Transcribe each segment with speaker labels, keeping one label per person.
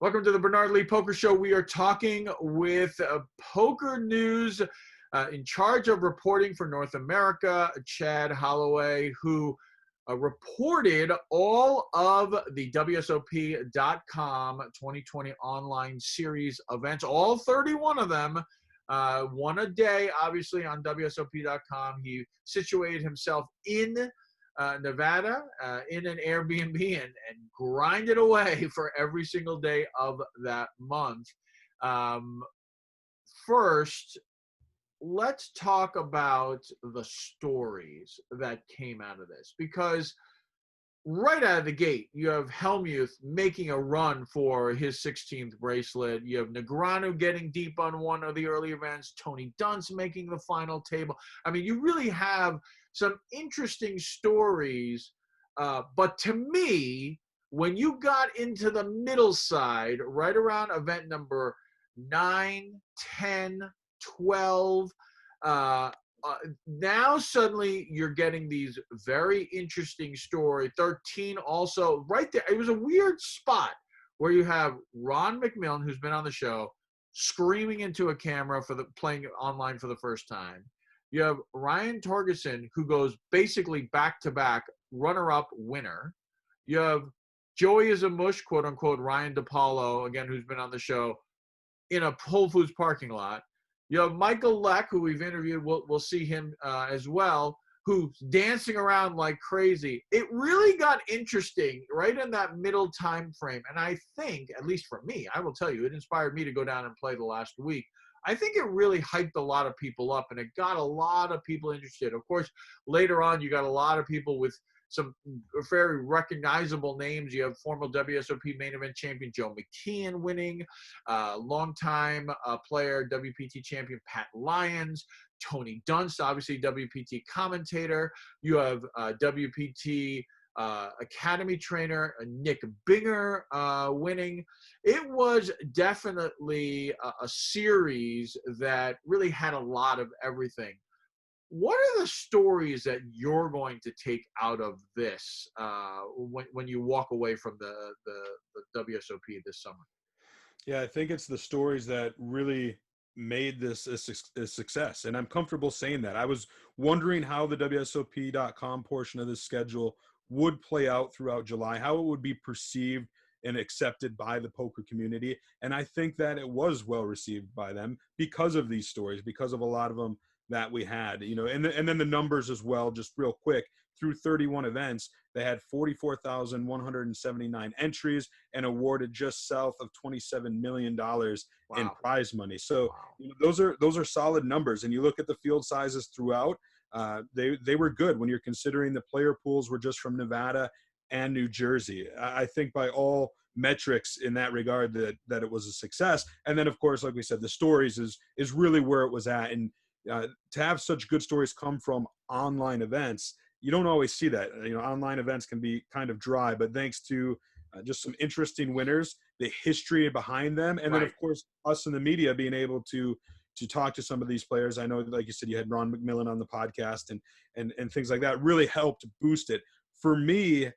Speaker 1: Welcome to the Bernard Lee Poker Show. We are talking with Pokernews in charge of reporting for North America, Chad Holloway, who reported all of the WSOP.com 2020 online series events, all 31 of them, one a day, obviously, on WSOP.com. He situated himself in Nevada in an Airbnb and grinded away for every single day of that month. First, let's talk about the stories that came out of this, because right out of the gate, you have Hellmuth making a run for his 16th bracelet. You have Negreanu getting deep on one of the early events. Tony Dunst making the final table. I mean, you really have some interesting stories. But to me, when you got into the middle side, right around event number 9, 10, 12, now suddenly you're getting these very interesting stories. 13 also, right there. It was a weird spot where you have Ron McMillan, who's been on the show, screaming into a camera for playing online for the first time. You have Ryan Torgerson, who goes basically back-to-back runner-up winner. You have Joey is a mush, quote-unquote, Ryan DePaulo, again, who's been on the show, in a Whole Foods parking lot. You have Michael Leck, who we've interviewed. We'll see him as well, who's dancing around like crazy. It really got interesting right in that middle time frame. And I think, at least for me, I will tell you, it inspired me to go down and play the last week. I think it really hyped a lot of people up, and it got a lot of people interested. Of course, later on, you got a lot of people with some very recognizable names. You have former WSOP main event champion Joe McKeon winning, longtime player, WPT champion Pat Lyons, Tony Dunst, obviously WPT commentator. You have WPT Academy trainer Nick Binger winning. It was definitely a series that really had a lot of everything. What are the stories that you're going to take out of this when you walk away from the WSOP this summer?
Speaker 2: Yeah, I think it's the stories that really made this a success. And I'm comfortable saying that. I was wondering how the WSOP.com portion of this schedule would play out throughout July, how it would be perceived and accepted by the poker community. And I think that it was well received by them because of these stories, because of a lot of them that we had, and then the numbers as well, just real quick. Through 31 events, they had 44,179 entries and awarded just south of $27 million in prize money. So those are solid numbers. And you look at the field sizes throughout, they were good when you're considering the player pools were just from Nevada and New Jersey. I think by all metrics in that regard that it was a success. And then, of course, like we said, the stories is really where it was at. And to have such good stories come from online events, you don't always see that. Online events can be kind of dry, but thanks to just some interesting winners, the history behind them, and then of course us in the media being able to talk to some of these players. I know, like you said, you had Ron McMillan on the podcast and things like that really helped boost it. For me,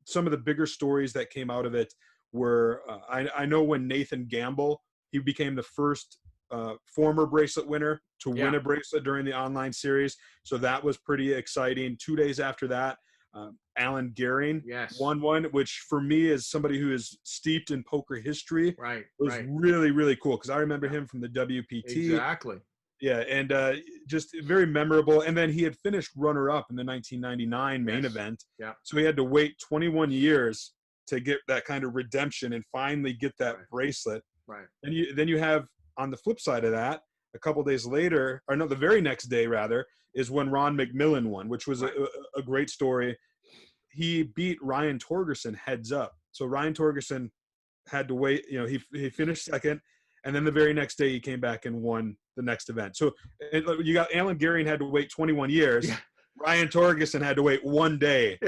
Speaker 2: some of the bigger stories that came out of it were I know when Nathan Gamble, he became the first former bracelet winner to win a bracelet during the online series. So that was pretty exciting. 2 days after that, Alan Gehring won one, which for me, as somebody who is steeped in poker history, was really, really cool. Because I remember him from the WPT.
Speaker 1: Exactly.
Speaker 2: Yeah, and just very memorable. And then he had finished runner-up in the 1999 main event.
Speaker 1: Yeah.
Speaker 2: So he had to wait 21 years to get that kind of redemption and finally get that bracelet.
Speaker 1: Right.
Speaker 2: And then you have, on the flip side of that, a couple days later, or no, the very next day rather, is when Ron McMillan won, which was a great story. He beat Ryan Torgerson heads up. So Ryan Torgerson had to wait. He finished second, and then the very next day he came back and won the next event. So you got Alan Gehring had to wait 21 years. Yeah. Ryan Torgerson had to wait 1 day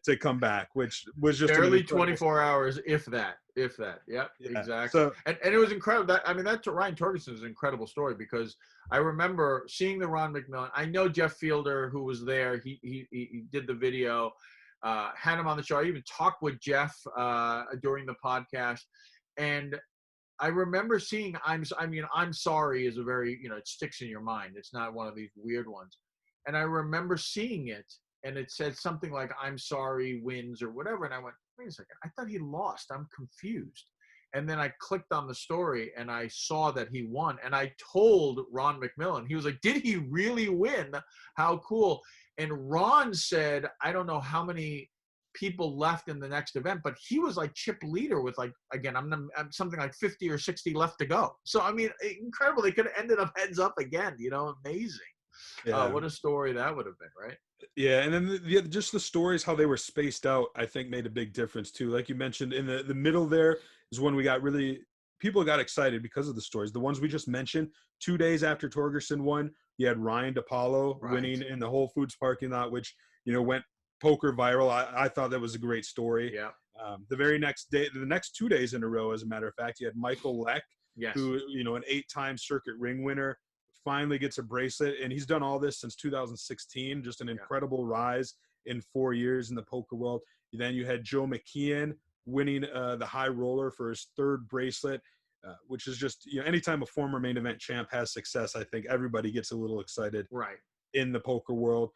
Speaker 2: to come back, which was just
Speaker 1: barely 24 hours, if that. Yep, yeah, exactly. So, and it was incredible. That Ryan Torgerson is an incredible story, because I remember seeing the Ron McMillan. I know Jeff Fielder, who was there. He did the video, had him on the show. I even talked with Jeff during the podcast. And I remember seeing I'm sorry is a very, it sticks in your mind. It's not one of these weird ones. And I remember seeing it, and it said something like I'm sorry wins or whatever. And I went, wait a second, I thought he lost. I'm confused. And then I clicked on the story and I saw that he won. And I told Ron McMillan, he was like, did he really win? How cool. And Ron said, I don't know how many people left in the next event, but he was like chip leader with like, again, I'm something like 50 or 60 left to go. So, I mean, incredible. They could have ended up heads up again, amazing.
Speaker 2: Yeah.
Speaker 1: What a story that would have been, right?
Speaker 2: Yeah, and then just the stories, how they were spaced out, I think made a big difference too. Like you mentioned, in the middle there is when we got people got excited because of the stories. The ones we just mentioned, 2 days after Torgerson won, you had Ryan DePaulo winning in the Whole Foods parking lot, which, went poker viral. I thought that was a great story.
Speaker 1: Yeah.
Speaker 2: The very next day, the next 2 days in a row, as a matter of fact, you had Michael Leck,
Speaker 1: yes,
Speaker 2: who, an 8-time circuit ring winner, finally gets a bracelet, and he's done all this since 2016. Just an incredible rise in 4 years in the poker world. Then you had Joe McKeon winning the high roller for his 3rd bracelet, which is just, anytime a former main event champ has success, I think everybody gets a little excited in the poker world.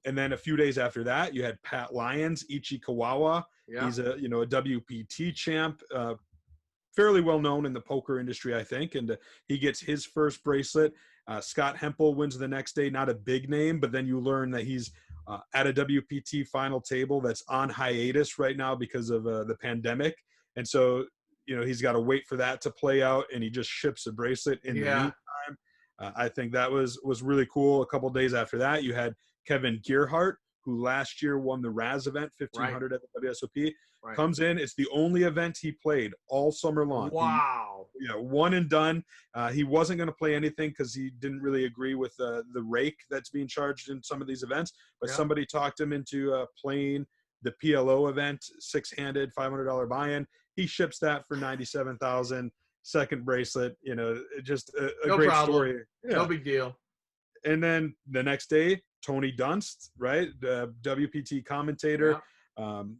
Speaker 2: And then a few days after that, you had Pat Lyons, Ichi Kawawa.
Speaker 1: Yeah.
Speaker 2: He's a WPT champ, fairly well known in the poker industry, I think, and he gets his first bracelet. Scott Hempel wins the next day, not a big name, but then you learn that he's at a WPT final table that's on hiatus right now because of the pandemic, and so he's got to wait for that to play out, and he just ships a bracelet in the meantime. I think that was really cool. A couple days after that, you had Kevin Gearhart, who last year won the Raz event, 1500 at the WSOP. Comes in. It's the only event he played all summer long.
Speaker 1: Wow.
Speaker 2: One and done. He wasn't going to play anything because he didn't really agree with the rake that's being charged in some of these events. But somebody talked him into playing the PLO event, 6-handed, $500 buy-in. He ships that for $97,000. Second bracelet. Just a
Speaker 1: no
Speaker 2: great
Speaker 1: problem.
Speaker 2: story. Yeah.
Speaker 1: No big deal.
Speaker 2: And then the next day, Tony Dunst, right, the WPT commentator,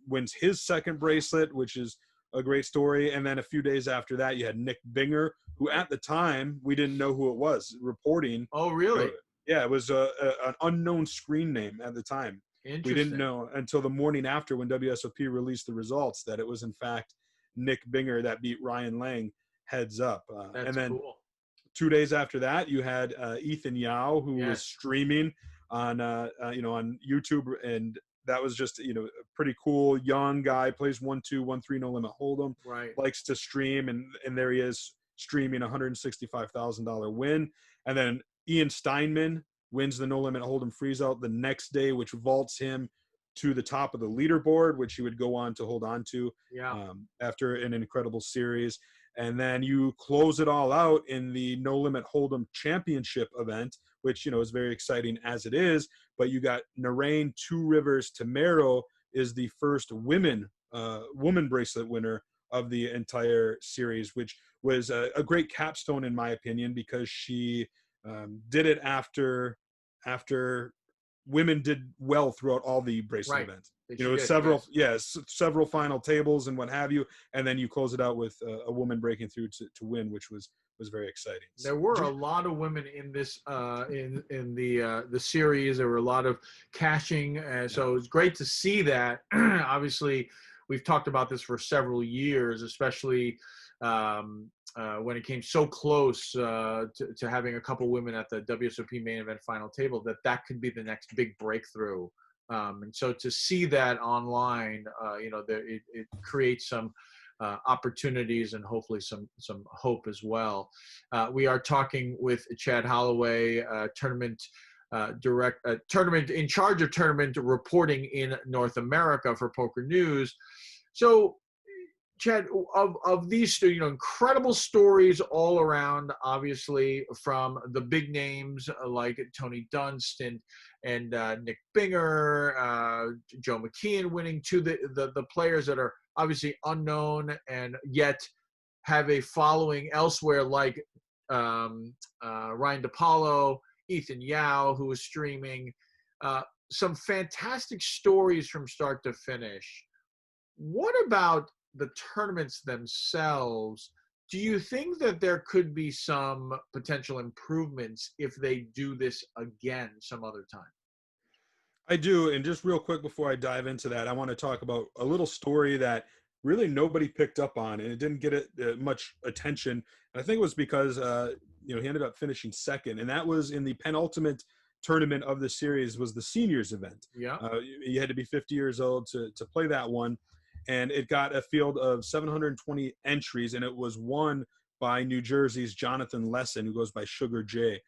Speaker 2: wins his second bracelet, which is a great story. And then a few days after that, you had Nick Binger, who at the time, we didn't know who it was, reporting.
Speaker 1: Oh, really?
Speaker 2: It was an unknown screen name at the time. We didn't know until the morning after, when WSOP released the results, that it was in fact Nick Binger that beat Ryan Lang heads up.
Speaker 1: That's cool.
Speaker 2: 2 days after that, you had Ethan Yao, who was streaming on on YouTube, and that was just a pretty cool young guy. Plays 1-2, 1-3 no limit hold'em. Likes to stream, and there he is streaming $165,000 win. And then Ian Steinman wins the no limit hold'em freeze out the next day, which vaults him to the top of the leaderboard, which he would go on to hold on to after an incredible series. And then you close it all out in the No Limit Hold'em Championship event, which, is very exciting as it is. But you got Narain Two Rivers Tamero is the first woman bracelet winner of the entire series, which was a great capstone, in my opinion, because she did it after women did well throughout all the bracelet events. Several final tables and what have you, and then you close it out with a woman breaking through to win, which was very exciting.
Speaker 1: There were a lot of women in this in the series. There were a lot of cashing, so it was great to see that. Obviously, we've talked about this for several years, especially when it came so close to having a couple women at the WSOP main event final table, that could be the next big breakthrough. And so to see that online, it creates some opportunities and hopefully some hope as well. We are talking with Chad Holloway, tournament in charge of tournament reporting in North America for Pokernews. So, Chad, of these, incredible stories all around, obviously, from the big names like Tony Dunst and Nick Binger, Joe McKeon winning, to the players that are obviously unknown and yet have a following elsewhere, like Ryan DePaulo, Ethan Yao, who is streaming. Some fantastic stories from start to finish. What about the tournaments themselves, do you think that there could be some potential improvements if they do this again some other time?
Speaker 2: I do. And just real quick before I dive into that, I want to talk about a little story that really nobody picked up on, and it didn't get much attention. And I think it was because he ended up finishing second, and that was in the penultimate tournament of the series, was the seniors event.
Speaker 1: Yeah.
Speaker 2: You had to be 50 years old to play that one, and it got a field of 720 entries, and it was won by New Jersey's Jonathan Lesson, who goes by Sugar J.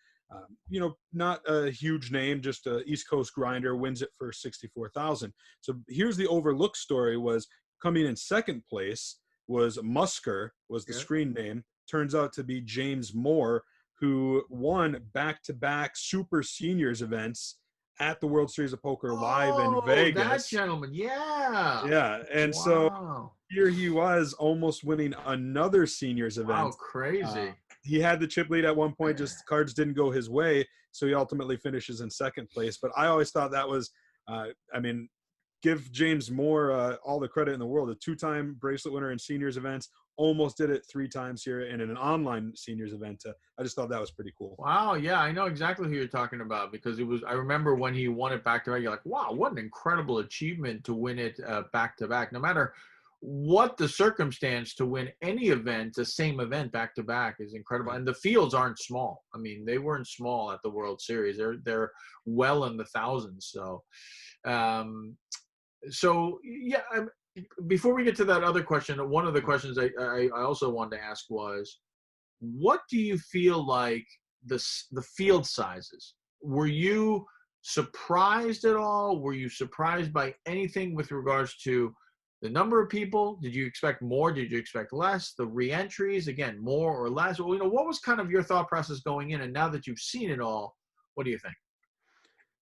Speaker 2: Not a huge name, just a East Coast grinder, wins it for 64,000. So here's the overlooked story: was coming in second place was Musker, was the screen name. Turns out to be James Moore, who won back-to-back Super Seniors events at the World Series of Poker live in Vegas.
Speaker 1: That gentleman, yeah.
Speaker 2: Yeah, and so here he was almost winning another seniors event.
Speaker 1: Wow, crazy.
Speaker 2: He had the chip lead at one point, just cards didn't go his way, so he ultimately finishes in second place. But I always thought that was, give James Moore all the credit in the world. A two-time bracelet winner in seniors events, almost did it 3 times here, and in an online seniors event. I just thought that was pretty cool.
Speaker 1: Wow, yeah, I know exactly who you're talking about, because I remember when he won it back-to-back, you're like, wow, what an incredible achievement to win it back-to-back. No matter what the circumstance, to win any event, the same event back-to-back is incredible. And the fields aren't small. I mean, they weren't small at the World Series. They're well in the thousands. So, before we get to that other question, one of the questions I also wanted to ask was, what do you feel like the field sizes? Were you surprised at all? Were you surprised by anything with regards to the number of people? Did you expect more? Did you expect less? The re-entries, again, more or less? Well, what was kind of your thought process going in? And now that you've seen it all, what do you think?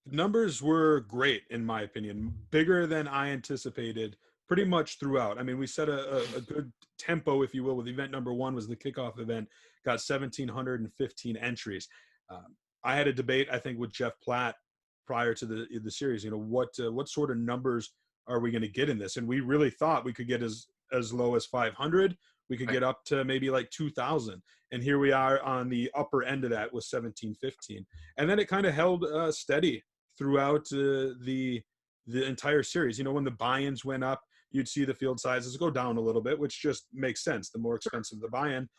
Speaker 2: The numbers were great, in my opinion, bigger than I anticipated pretty much throughout. I mean, we set a good tempo, if you will, with event number 1 was the kickoff event, got 1,715 entries. I had a debate, I think, with Jeff Platt prior to the series. What sort of numbers are we going to get in this? And we really thought we could get as low as 500. We could get up to maybe like 2,000. And here we are on the upper end of that with 1,715. And then it kind of held steady throughout the entire series. When the buy-ins went up, you'd see the field sizes go down a little bit, which just makes sense. The more expensive the buy-in,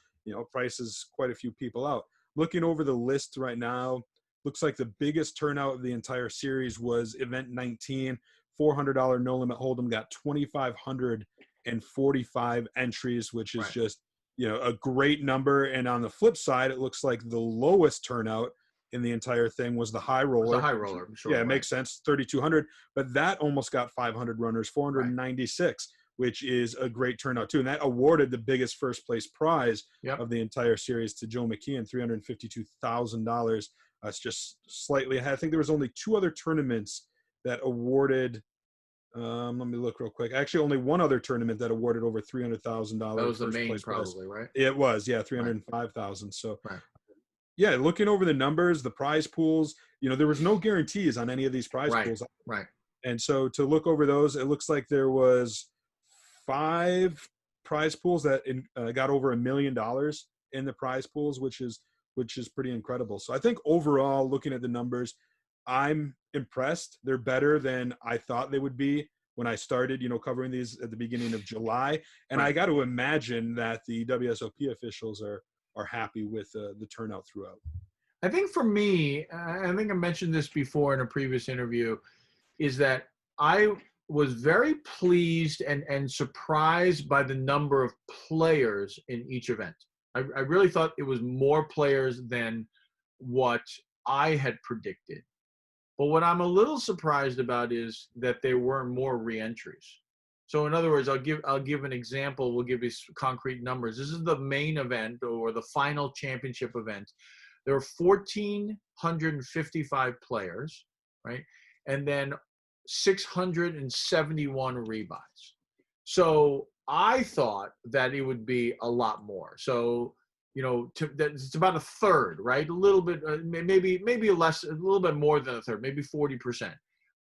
Speaker 2: prices quite a few people out. Looking over the list right now, looks like the biggest turnout of the entire series was event 19, $400 no limit hold'em, got 2,545 entries, which is just a great number. And on the flip side, it looks like the lowest turnout in the entire thing was the high roller.
Speaker 1: The high roller, sure.
Speaker 2: Yeah, it makes sense, 3,200, but that almost got 500 runners, 496, which is a great turnout too. And that awarded the biggest first place prize of the entire series to Joe McKeon, $352,000. That's just slightly ahead. I think there was only 2 other tournaments that awarded. Let me look real quick. Actually, only one other tournament that awarded over $300,000.
Speaker 1: That was the main, probably, right?
Speaker 2: It was, yeah, 305,000. So, yeah, looking over the numbers, the prize pools, there was no guarantees on any of these prize pools.
Speaker 1: Right.
Speaker 2: And so to look over those, it looks like there was 5 prize pools that got over $1 million in the prize pools, which is pretty incredible. So I think overall, looking at the numbers, I'm impressed. They're better than I thought they would be when I started, covering these at the beginning of July. And I got to imagine that the WSOP officials are happy with the turnout throughout.
Speaker 1: I think for me, I think I mentioned this before in a previous interview, is that I was very pleased and surprised by the number of players in each event. I really thought it was more players than what I had predicted. But what I'm a little surprised about is that there were more re-entries. So in other words, I'll give an example. We'll give you concrete numbers. This is the main event, or the final championship event. There are 1,455 players, right? And then 671 rebuys. So I thought that it would be a lot more. So, it's about a third, right? A little bit, maybe less, a little bit more than a third, maybe 40%.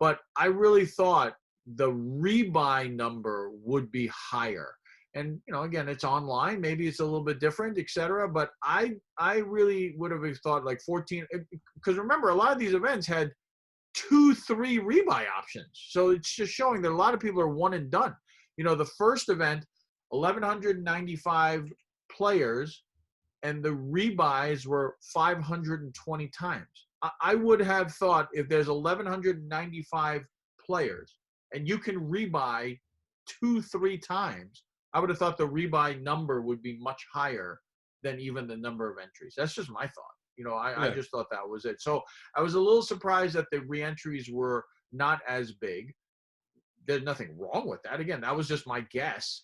Speaker 1: But I really thought the rebuy number would be higher. And, again, it's online. Maybe it's a little bit different, et cetera. But I really would have thought like 14, because remember, a lot of these events had 2-3 rebuy options. So it's just showing that a lot of people are one and done. The first event, 1,195 players, and the rebuys were 520 times. I would have thought if there's 1,195 players and you can rebuy 2-3 times, I would have thought the rebuy number would be much higher than even the number of entries. That's just my thought. I just thought that was it. So I was a little surprised that the reentries were not as big. There's nothing wrong with that. Again, that was just my guess.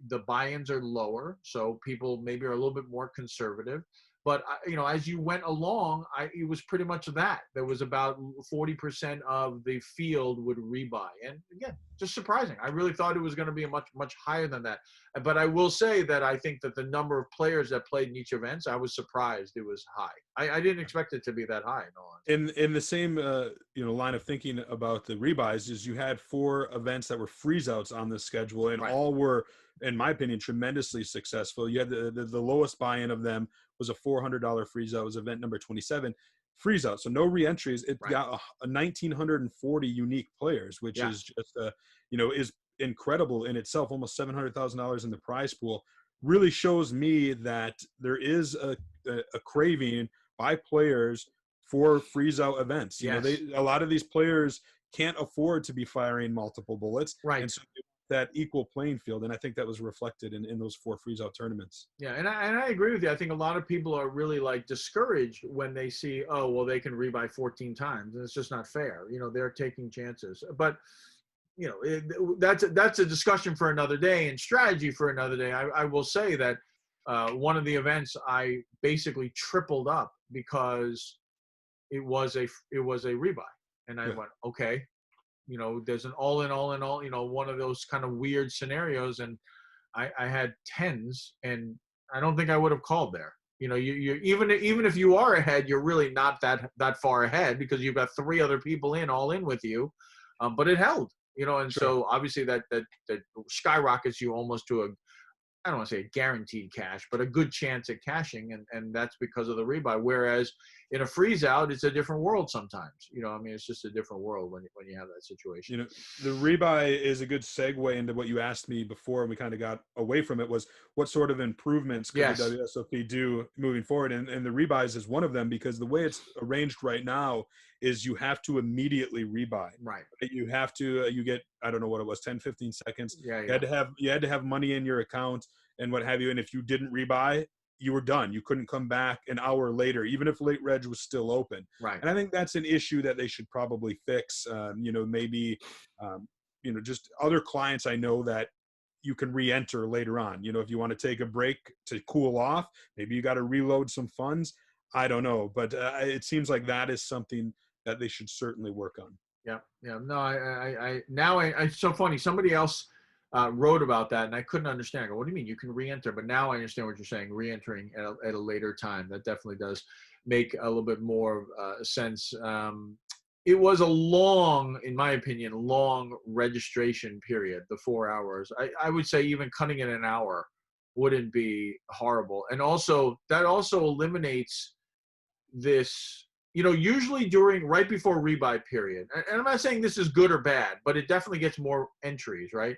Speaker 1: The buy-ins are lower, so people maybe are a little bit more conservative. But as you went along, it was pretty much that. There was about 40% of the field would rebuy, and again, just surprising. I really thought it was going to be much higher than that. But I will say that I think that the number of players that played in each event, I was surprised it was high. I didn't expect it to be that high.
Speaker 2: In the same line of thinking about the rebuys, is you had 4 events that were freeze outs on the schedule, and all were, in my opinion, tremendously successful. You had the lowest buy-in of them was a $400 freeze out. It was event number 27 freeze out, so no reentries. It got a 1,940 unique players, which is just is incredible in itself. Almost $700,000 in the prize pool. Really shows me that there is a craving by players for freeze out events. A lot of these players can't afford to be firing multiple bullets, and so that equal playing field, and I think that was reflected in those 4 freeze out tournaments.
Speaker 1: Yeah, and I agree with you. I think a lot of people are really like discouraged when they see, oh, well, they can rebuy 14 times, and it's just not fair. They're taking chances. But that's a discussion for another day and strategy for another day. I will say that one of the events I basically tripled up because it was a rebuy, and I went, okay, there's an all in, one of those kind of weird scenarios, and I had tens, and I don't think I would have called there. You even if you are ahead, you're really not that far ahead because you've got 3 other people all in with you, but it held, and so obviously that skyrockets you almost to I don't want to say a guaranteed cash, but a good chance at cashing, and that's because of the rebuy. Whereas in a freeze out, it's a different world sometimes. It's just a different world when you have that situation.
Speaker 2: The rebuy is a good segue into what you asked me before, and we kind of got away from it, was what sort of improvements could the WSOP do moving forward? And the rebuys is one of them, because the way it's arranged right now is you have to immediately rebuy.
Speaker 1: Right.
Speaker 2: You have to, you get, I don't know what it was, 10, 15 seconds.
Speaker 1: Yeah.
Speaker 2: You had to have money in your account and what have you. And if you didn't rebuy, you were done. You couldn't come back an hour later, even if late reg was still open.
Speaker 1: Right.
Speaker 2: And I think that's an issue that they should probably fix. Maybe, just other clients I know that you can re-enter later on. If you want to take a break to cool off, maybe you got to reload some funds. I don't know, but it seems like that is something that they should certainly work on.
Speaker 1: Yeah. No, now it's so funny. Somebody else wrote about that, and I couldn't understand. I go, what do you mean you can re-enter? But now I understand what you're saying. Re-entering at a later time, that definitely does make a little bit more sense. It was a long, in my opinion, long registration period. The 4 hours. I would say even cutting it an hour wouldn't be horrible. And also that also eliminates this. Usually right before rebuy period, and I'm not saying this is good or bad, but it definitely gets more entries, right?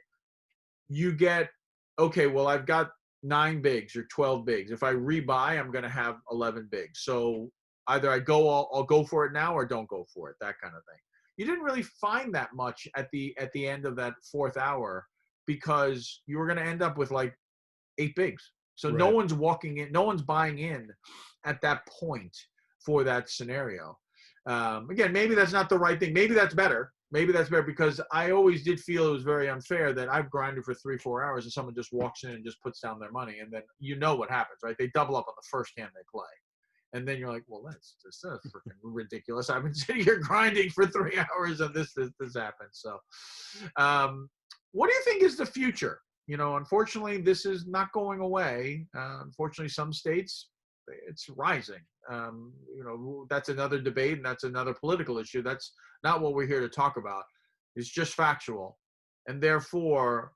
Speaker 1: You get, okay, well, I've got 9 bigs or 12 bigs. If I rebuy, I'm going to have 11 bigs. So either I'll go for it now or don't go for it, that kind of thing. You didn't really find that much at the end of that 4th hour because you were going to end up with like 8 bigs. So no one's walking in, no one's buying in at that point for that scenario. Again, maybe that's not the right thing. Maybe that's better. Because I always did feel it was very unfair that I've grinded for 3-4 hours and someone just walks in and just puts down their money, and then what happens, right? They double up on the first hand they play, and then you're like, well, that's freaking ridiculous. I've been sitting here grinding for 3 hours and this happens. So, what do you think is the future? Unfortunately, this is not going away. Unfortunately, some states, it's rising. That's another debate, and that's another political issue. That's not what we're here to talk about. It's just factual. and therefore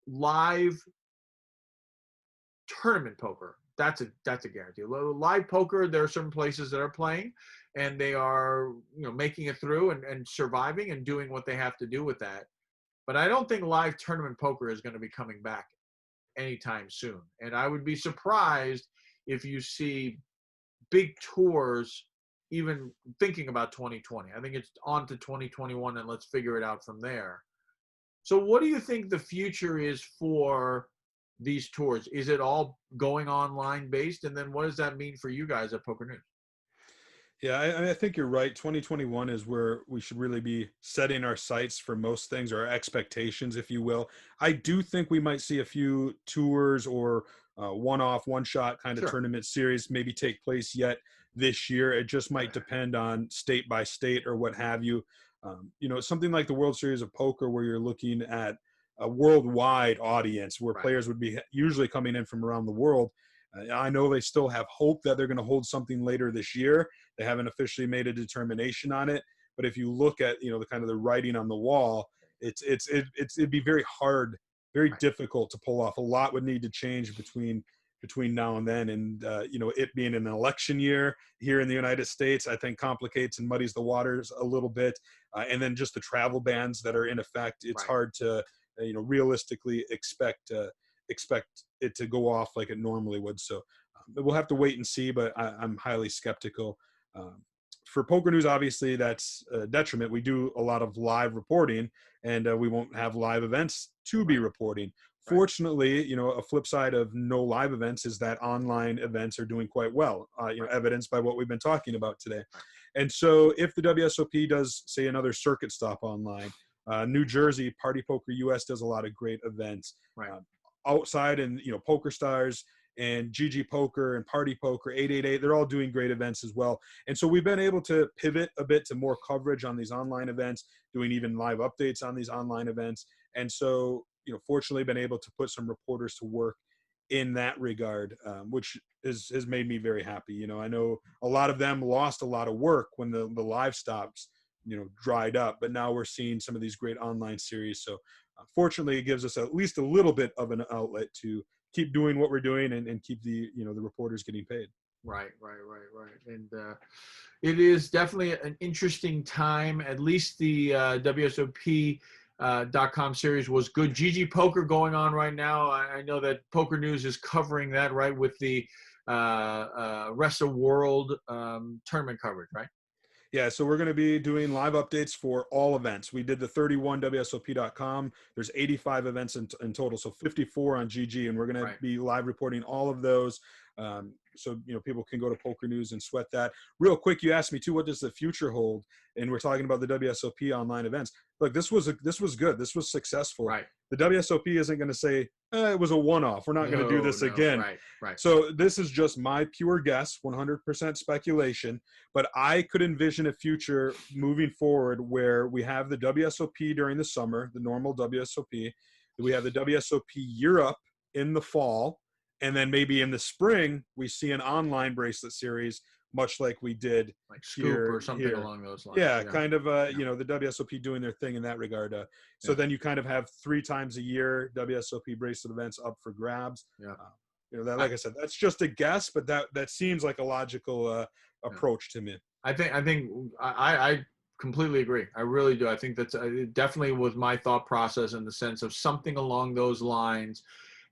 Speaker 1: live tournament poker, that's a guarantee. Live poker, there are certain places that are playing, and they are, you know, making it through and surviving and doing what they have to do with that. But I don't think live tournament poker is going to be coming back anytime soon. And I would be surprised if you see big tours even thinking about 2020. I think it's on to 2021, and let's figure it out from there. So what do you think the future is for these tours? Is it all going online based? And then what does that mean for you guys at Poker News?
Speaker 2: Yeah, I think you're right. 2021 is where we should really be setting our sights for most things, or our expectations, if you will. I do think we might see a few tours or one-off, one-shot kind of
Speaker 1: Sure.
Speaker 2: tournament series maybe take place yet this year. It just might depend on state by state or what have you. You know, something like the World Series of Poker, where you're looking at a worldwide audience, where players would be usually coming in from around the world. I know they still have hope that they're going to hold something later this year. They haven't officially made a determination on it, but if you look at, you know, the kind of the writing on the wall, it'd be very hard, very difficult to pull off. A lot would need to change between now and then, and you know, it being an election year here in the United States, I think complicates and muddies the waters a little bit. And then just the travel bans that are in effect, it's hard to you know, realistically expect it to go off like it normally would. So we'll have to wait and see, but I'm highly skeptical. For Poker News, obviously that's a detriment. We do a lot of live reporting, and we won't have live events to be reporting. Fortunately, you know, a flip side of no live events is that online events are doing quite well, you know, evidenced by what we've been talking about today. And so if the WSOP does, say, another circuit stop online, New Jersey, Party Poker US does a lot of great events. Outside, and, you know, Poker Stars and GG Poker and Party Poker 888, they're all doing great events as well. And so we've been able to pivot a bit to more coverage on these online events, doing even live updates on these online events. And so, you know, fortunately been able to put some reporters to work in that regard, which has made me very happy. You know, I know a lot of them lost a lot of work when the live stops, you know, dried up, but now we're seeing some of these great online series. So fortunately, it gives us at least a little bit of an outlet to keep doing what we're doing, and keep the, you know, the reporters getting paid.
Speaker 1: Right. And it is definitely an interesting time. At least the WSOP.com series was good. GG Poker going on right now. I know that Poker News is covering that, right, with the rest of world tournament coverage, right?
Speaker 2: Yeah, so we're going to be doing live updates for all events. We did the 31 WSOP.com. There's 85 events in total, so 54 on GG, and we're going to be live reporting all of those. So, you know, people can go to Poker News and sweat that. Real quick, you asked me too, what does the future hold? And we're talking about the WSOP online events. Look, this was good. This was successful. The WSOP isn't going to say, it was a one-off. We're not going to do this again. So this is just my pure guess, 100% speculation. But I could envision a future moving forward where we have the WSOP during the summer, the normal WSOP. We have the WSOP Europe in the fall. And then maybe in the spring, we see an online bracelet series, much like we did
Speaker 1: like Scoop or something along those lines.
Speaker 2: Yeah, kind of, you know, the WSOP doing their thing in that regard. So then you kind of have 3 times a year WSOP bracelet events up for grabs. You know, that, like I said, that's just a guess, but that seems like a logical approach to me.
Speaker 1: I completely agree. I really do. I think that's definitely was my thought process, in the sense of something along those lines.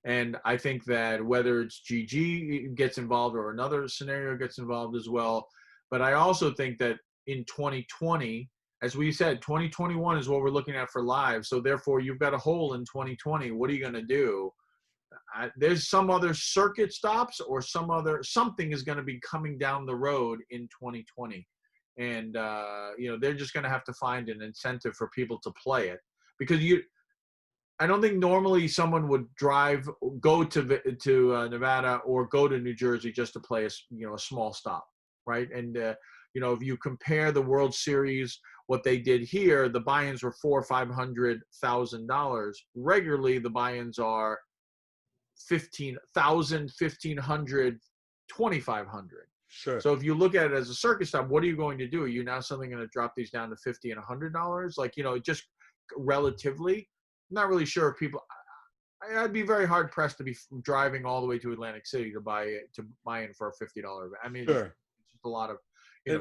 Speaker 1: And I think that whether it's GG gets involved or another scenario gets involved as well. But I also think that in 2020, as we said, 2021 is what we're looking at for live. So therefore, you've got a hole in 2020. What are you going to do? There's some other circuit stops, or something is going to be coming down the road in 2020. And, you know, they're just going to have to find an incentive for people to play it, because I don't think normally someone would go to Nevada or go to New Jersey just to play a small stop, right? And you know, if you compare the World Series, what they did here, the buy-ins were $400,000 or $500,000. Regularly, the buy-ins are $15,000, $1,500, $2,500.
Speaker 2: Sure.
Speaker 1: So if you look at it as a circuit stop, what are you going to do? Are you now suddenly going to drop these down to $50 and $100? Like, you know, just relatively. not really sure if people. I'd be very hard pressed to be driving all the way to Atlantic City to buy in for a $50 event. I mean,
Speaker 2: Sure.
Speaker 1: it's just a lot of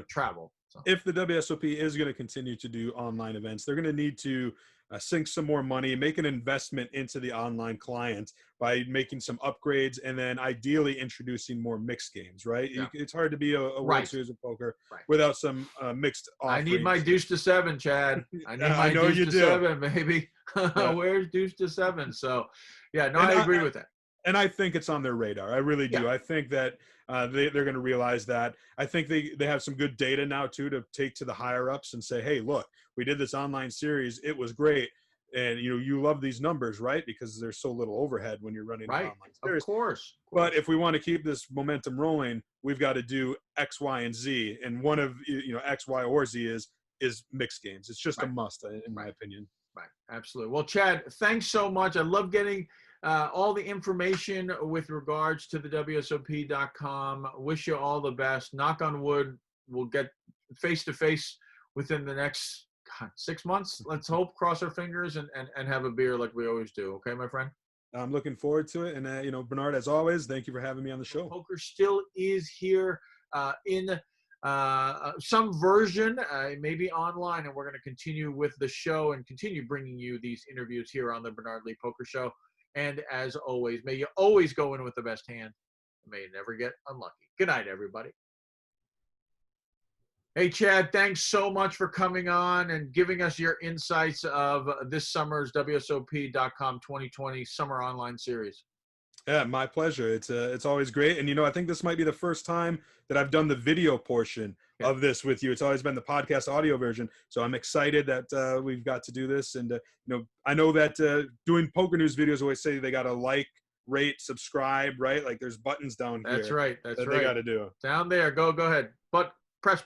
Speaker 1: travel. So.
Speaker 2: If the WSOP is going to continue to do online events, they're going to need to sink some more money, make an investment into the online client by making some upgrades, and then ideally introducing more mixed games, right?
Speaker 1: Yeah.
Speaker 2: It's hard to be a
Speaker 1: Right.
Speaker 2: World Series of Poker without some mixed offerings.
Speaker 1: I need my deuce to 7, Chad. I need my deuce to 7, baby. Where's deuce to 7? So, yeah, no, I agree with that.
Speaker 2: And I think it's on their radar. I really do.
Speaker 1: Yeah.
Speaker 2: I think that they're going to realize that. I think they have some good data now, too, to take to the higher-ups and say, hey, look, we did this online series. It was great. And, you love these numbers, right? Because there's so little overhead when you're running an online series.
Speaker 1: Of course.
Speaker 2: But if we want to keep this momentum rolling, we've got to do X, Y, and Z. And one of, X, Y, or Z is mixed games. It's just a must, in my opinion.
Speaker 1: Right. Absolutely. Well, Chad, thanks so much. I love getting all the information with regards to the WSOP.com. Wish you all the best. Knock on wood, we'll get face-to-face within the next 6 months. Let's hope, cross our fingers, and have a beer like we always do. Okay, my friend?
Speaker 2: I'm looking forward to it. And, Bernard, as always, thank you for having me on the show.
Speaker 1: Poker still is here in some version, maybe online, and we're going to continue with the show and continue bringing you these interviews here on the Bernard Lee Poker Show. And as always, may you always go in with the best hand. May you never get unlucky. Good night, everybody. Hey, Chad, thanks so much for coming on and giving us your insights of this summer's WSOP.com 2020 Summer Online Series.
Speaker 2: Yeah, my pleasure. It's always great. And, I think this might be the first time that I've done the video portion of this with you. It's always been the podcast audio version. So I'm excited that we've got to do this. And, I know that doing Pokernews videos always say they got to like, rate, subscribe, right? Like there's buttons down here.
Speaker 1: That's right.
Speaker 2: They got to do.
Speaker 1: Down there. Go ahead. But press.